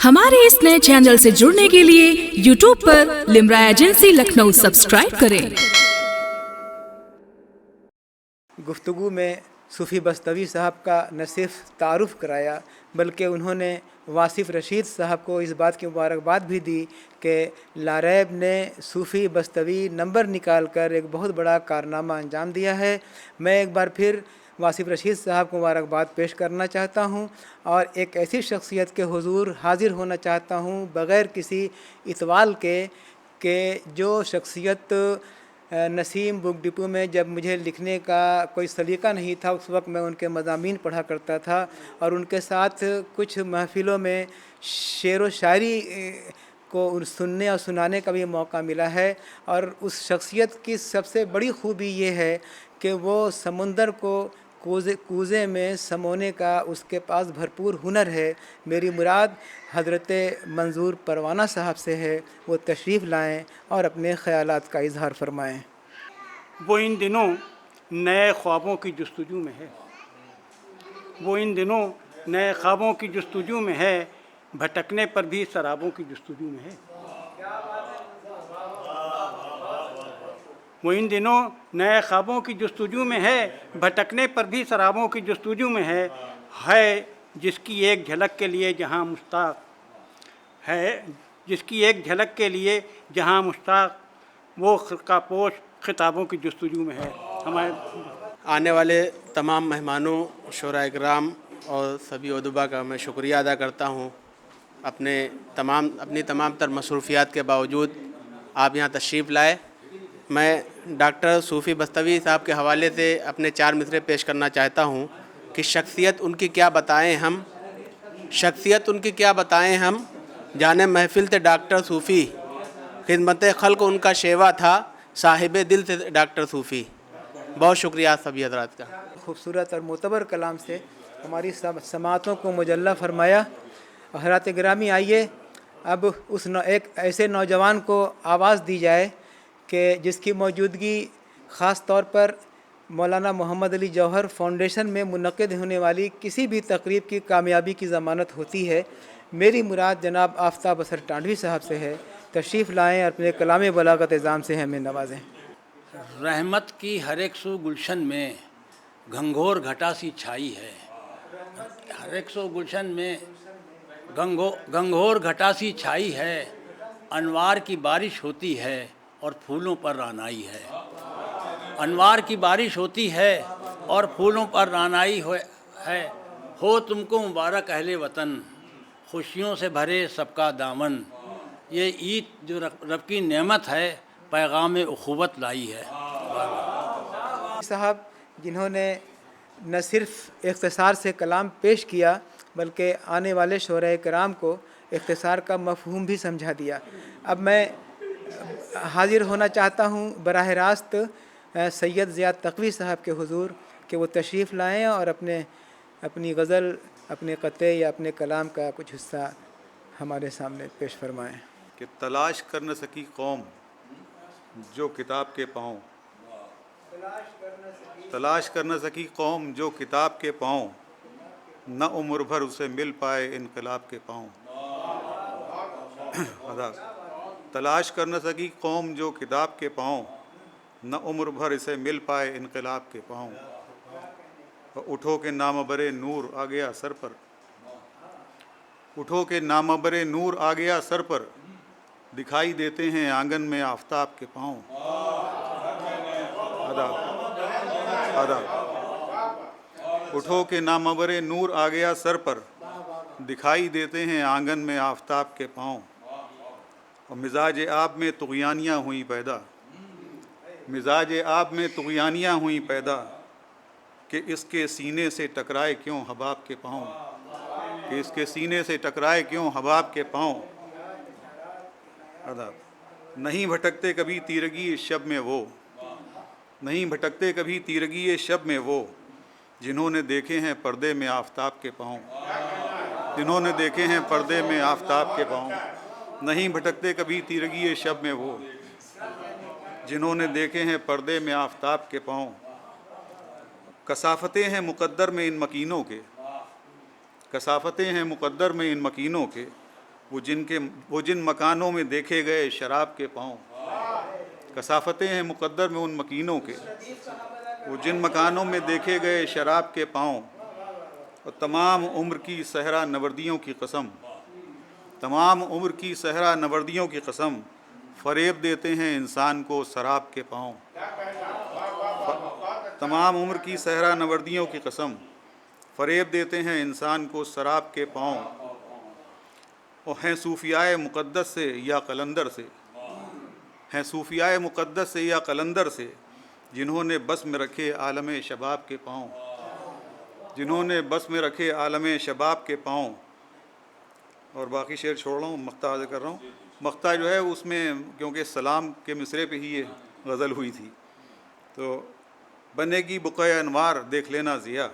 हमारे इस नए चैनल से जुड़ने के लिए YouTube पर लिमरा एजेंसी लखनऊ सब्सक्राइब करें। गुफ्तगू में सूफ़ी बस्तवी साहब का न सिर्फ तारुफ़ कराया बल्कि उन्होंने वासिफ़ रशीद साहब को इस बात की मुबारकबाद भी दी कि लारैब ने सूफ़ी बस्तवी नंबर निकाल कर एक बहुत बड़ा कारनामा अंजाम दिया है। मैं एक बार फिर वासिफ़ रशीद साहब को मुबारकबाद पेश करना चाहता हूँ और एक ऐसी शख्सियत के हुज़ूर हाज़िर होना चाहता हूँ बग़ैर किसी इतवाल के जो शख्सियत नसीम बुक डिपो में जब मुझे लिखने का कोई सलीका नहीं था उस वक्त मैं उनके मज़ामीन पढ़ा करता था और उनके साथ कुछ महफ़िलों में शेर व शायरी को सुनने और सुनाने का भी मौका मिला है। और उस शख्सियत की सबसे बड़ी खूबी ये है कि वो समुंदर को कूज़े में समोने का उसके पास भरपूर हुनर है। मेरी मुराद हज़रत मंजूर परवाना साहब से है, वो तशरीफ़ लाएँ और अपने ख़यालात का इज़हार फरमाएँ। वो इन दिनों नए ख्वाबों की जस्तजू में है, वो इन दिनों नए ख्वाबों की जस्तजू में है, भटकने पर भी शराबों की जस्तजू में है। वो इन दिनों नए ख्वाबों की जस्तजू में है, भटकने पर भी शराबों की जस्तजू में है जिसकी एक झलक के लिए जहाँ मुश्ताक है, जिसकी एक झलक के लिए जहाँ मुश्ताक वो खिरका पोश खिताबों की जस्तजू में है। हमारे आने वाले तमाम मेहमानों शोरा इकराम और सभी उदबा का मैं शुक्रिया अदा करता हूँ। अपनी तमाम तर मसरूफ़ियात के बावजूद आप यहाँ तशरीफ़ लाए। मैं डॉक्टर सूफ़ी बस्तवी साहब के हवाले से अपने 4 मिसरे पेश करना चाहता हूँ कि शख्सियत उनकी क्या बताएं हम, जाने महफ़िल थे डॉक्टर सूफ़ी, खिदमत खल्क़ उनका शेवा था, साहिब दिल से डॉक्टर सूफ़ी। बहुत शुक्रिया सभी हज़रात का। खूबसूरत और मोतबर कलाम से हमारी समातों को मुजल्ला फरमाया। हज़रात गिरामी, आइए अब एक ऐसे नौजवान को आवाज़ दी जाए कि जिसकी मौजूदगी ख़ास तौर पर मौलाना मोहम्मद अली जौहर फाउंडेशन में मुनक़िद होने वाली किसी भी तकरीब की कामयाबी की ज़मानत होती है। मेरी मुराद जनाब आफ्ताब असर टांडवी साहब से है। तशरीफ़ लाएँ और अपने कलाम बलागत इज़ाम से हमें नवाजें। रहमत की हर एक सू गुलशन में घंघोर घटा सी छाई है, हर एक सू गुलशन में घंघोर घटा सी छाई है, अनवार की बारिश होती है और फूलों पर रानाई है। अनवार की बारिश होती है और फूलों पर रानाई है। हो तुमको मुबारक अहले वतन, खुशियों से भरे सबका दामन। ये ईद जो रब की नेमत है पैगाम उख़ुवत लाई है। साहब जिन्होंने न सिर्फ़ इख्तिसार से कलाम पेश किया बल्कि आने वाले शोरा कराम को इख्तिसार का मफ़हूम भी समझा दिया। अब मैं हाज़िर होना चाहता हूँ बराह रास्त सैयद ज़ियाद तक़वी साहब के हुज़ूर कि वो तशरीफ़ लाएँ और अपनी गज़ल, अपने क़त्ते या अपने कलाम का कुछ हिस्सा हमारे सामने पेश फरमाएँ। कि तलाश कर न सकी कौम जो किताब के पाँव, तलाश कर न सकी कौम जो किताब के पाँव, न उम्र भर उसे मिल पाए इनकलाब के पाँव। तलाश कर न सकी कौम जो किताब के पाँव, न उम्र भर इसे मिल पाए इनकलाब के पाँव। उठो के नामबरे नूर आ गया सर पर, उठो के नामबरे नूर आ गया सर पर, दिखाई देते हैं आंगन में आफताब के पाँव। उठो के नामबरे नूर आ गया सर पर, दिखाई देते हैं आंगन में आफताब के पाँव। और मिजाज आब में तुग़यानियाँ हुई पैदा, मिजाज आब में तुग़यानियाँ हुई पैदा, कि इसके सीने से टकराए क्यों हबाब के पाँव, कि इसके सीने से टकराए क्यों हबाब के पाँव। नहीं भटकते कभी तीरगी इस शब में वो, नहीं भटकते कभी तीरगी इस शब में वो, जिन्होंने देखे हैं पर्दे में आफताब के पाँव, जिन्होंने देखे हैं पर्दे में आफताब के पाँव। नहीं भटकते कभी तीरगी इस शब में वो, जिन्होंने देखे हैं पर्दे में आफताब के पाँव। कसाफतें हैं मुक़द्दर में इन मकीनों के, कसाफतें हैं मुक़द्दर में इन मकीनों के, وہ جن مکانوں میں دیکھے گئے شراب کے پاؤں، کثافتیں ہیں مقدر میں ان مکینوں کے، وہ جن مکانوں میں دیکھے گئے شراب کے پاؤں، اور تمام عمر کی صحرا نوردیوں کی قسم، تمام عمر کی صحرا نوردیوں کی قسم، فریب دیتے ہیں انسان کو شراب کے پاؤں، تمام عمر کی صحرا نوردیوں کی قسم، فریب دیتے ہیں انسان کو شراب کے پاؤں، اور ہیں صوفیائے مقدس سے یا قلندر سے، ہیں صوفیائے مقدس سے یا قلندر سے، جنہوں نے بس میں رکھے عالم شباب کے پاؤں، جنہوں نے بس میں رکھے عالم شباب کے پاؤں۔ اور باقی شعر چھوڑ رہا ہوں، مقطع عرض کر رہا ہوں۔ مقطع جو ہے اس میں کیونکہ سلام کے مصرے پہ ہی یہ غزل ہوئی تھی، تو بنے گی بقع انوار دیکھ لینا ضیا،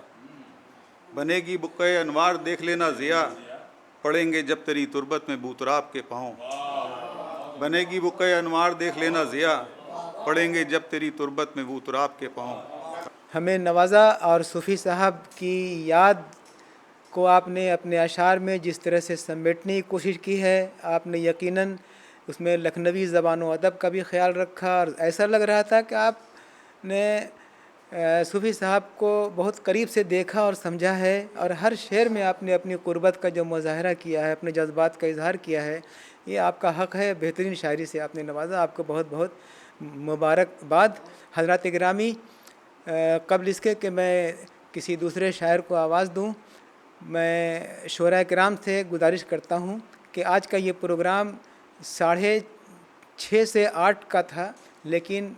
بنے گی بقع انوار دیکھ لینا ضیا، پڑیں گے جب تیری تربت میں بوتراب کے پاؤں، بنے گی بقع انوار دیکھ لینا ضیا، پڑیں گے جب تیری تربت میں بوتراب کے پاؤں۔ ہمیں نوازا اور صوفی صاحب کی یاد کو آپ نے اپنے اشعار میں جس طرح سے سمیٹنے کی کوشش کی ہے، آپ نے یقیناً اس میں لکھنوی زبان و ادب کا بھی خیال رکھا، اور ایسا لگ رہا تھا کہ آپ نے صوفی صاحب کو بہت قریب سے دیکھا اور سمجھا ہے، اور ہر شعر میں آپ نے اپنی قربت کا جو مظاہرہ کیا ہے، اپنے جذبات کا اظہار کیا ہے، یہ آپ کا حق ہے۔ بہترین شاعری سے آپ نے نوازا، آپ کو بہت بہت مبارکباد۔ حضرات گرامی، قبل اس کے کہ میں کسی دوسرے شاعر کو آواز دوں، میں شعراء کرام سے گزارش کرتا ہوں کہ آج کا یہ پروگرام 6:30 سے 8 کا تھا، لیکن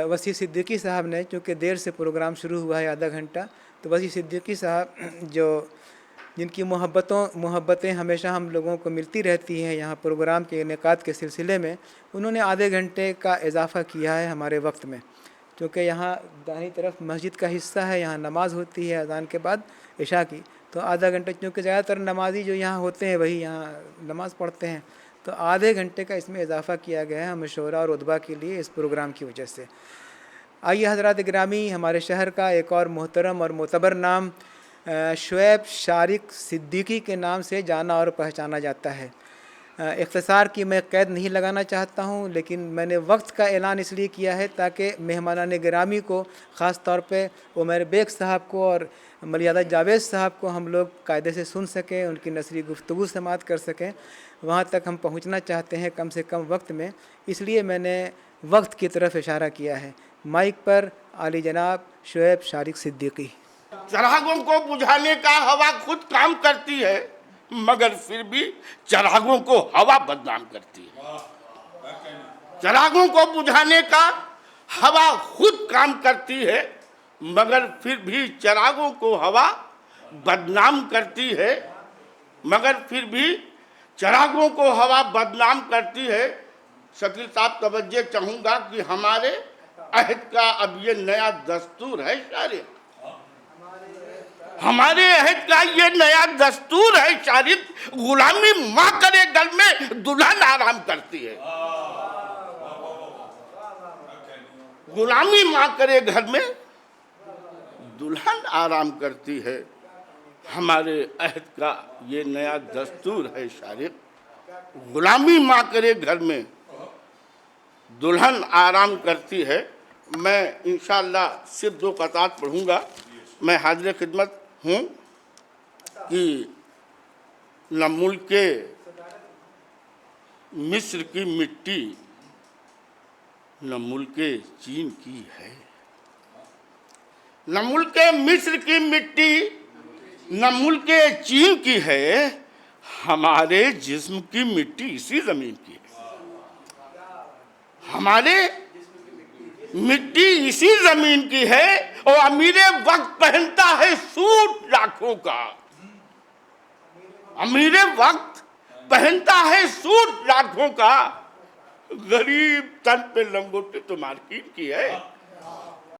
وسیع صدیقی صاحب نے، چونکہ دیر سے پروگرام شروع ہوا ہے آدھا گھنٹہ، تو وسیع صدیقی صاحب جن کی محبتیں ہمیشہ ہم لوگوں کو ملتی رہتی ہیں یہاں پروگرام کے انعقاد کے سلسلے میں، انہوں نے آدھے گھنٹے کا اضافہ کیا ہے ہمارے وقت میں، کیونکہ یہاں دائیں طرف مسجد کا حصہ ہے، یہاں نماز ہوتی ہے اذان کے بعد عشاء کی، تو آدھا گھنٹہ، چونکہ زیادہ تر نمازی جو یہاں ہوتے ہیں وہی یہاں نماز پڑھتے ہیں، تو آدھے گھنٹے کا اس میں اضافہ کیا گیا ہے ہم شعراء اور ادبا کے لیے اس پروگرام کی وجہ سے۔ آئیے حضرات گرامی، ہمارے شہر کا ایک اور محترم اور معتبر نام شعیب شارق صدیقی کے نام سے جانا اور پہچانا جاتا ہے۔ اختصار کی میں قید نہیں لگانا چاہتا ہوں، لیکن میں نے وقت کا اعلان اس لیے کیا ہے تاکہ مہمانان گرامی کو، خاص طور پہ عمیر بیگ صاحب کو اور ملیادہ جاوید صاحب کو ہم لوگ قاعدے سے سن سکیں، ان کی نثری گفتگو سماعت کر سکیں، وہاں تک ہم پہنچنا چاہتے ہیں کم سے کم وقت میں، اس لیے میں نے وقت کی طرف اشارہ کیا ہے۔ مائک پر عالی جناب شعیب شارق صدیقی۔ چراغوں کو بجھانے کا ہوا خود کام کرتی ہے، مگر پھر بھی چراغوں کو ہوا بدنام کرتی ہے۔ چراغوں کو بجھانے کا ہوا خود کام کرتی ہے، مگر پھر بھی چراغوں کو ہوا بدنام کرتی ہے، مگر پھر بھی چراغوں کو ہوا بدنام کرتی ہے۔ شکیل صاحب توجہ چاہوں گا کہ ہمارے عہد کا اب یہ نیا دستور ہے شارق، ہمارے عہد کا یہ نیا دستور ہے شارق، غلامی ماں کرے گھر میں دلہن آرام کرتی ہے، غلامی ماں کرے گھر میں دلہن آرام کرتی ہے، ہمارے عہد کا یہ نیا دستور ہے شارق، غلامی ماں کرے گھر میں دلہن آرام کرتی ہے۔ میں انشاءاللہ صرف 2 قطعات پڑھوں گا۔ میں حاضر خدمت ہوں کہ نہ ملک مصر کی مٹی نہ ملک چین کی ہے، نہ ملک مصر کی مٹی نہ ملک چین کی ہے، ہمارے جسم کی مٹی اسی زمین کی ہے، ہمارے مٹی اسی زمین کی ہے، اور امیر وقت پہنتا ہے سوٹ لاکھوں کا، امیر وقت پہنتا ہے سوٹ لاکھوں کا، غریب تن پہ لنگوٹی تو مارکیٹ کی ہے۔